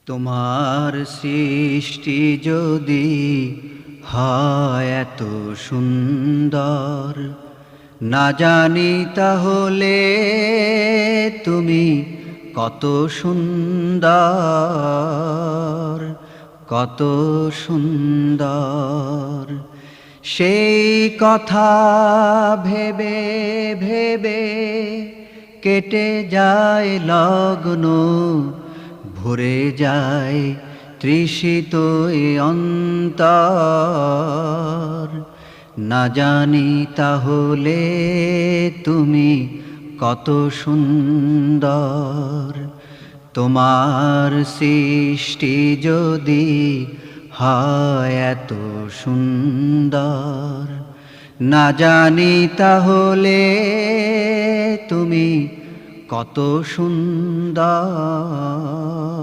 তোমার সৃষ্টি যদি হয় এত সুন্দর, না জানি তাহলে তুমি কত সুন্দর, কত সুন্দর। সেই কথা ভেবে ভেবে কেটে যায় লগ্ন, ভরে যায় তৃষিত এ অন্তর। না জানি তাহলে তুমি কত সুন্দর। তোমার সৃষ্টি যদি হয় এত সুন্দর, না জানি তাহলে তুমি কত সুন্দর।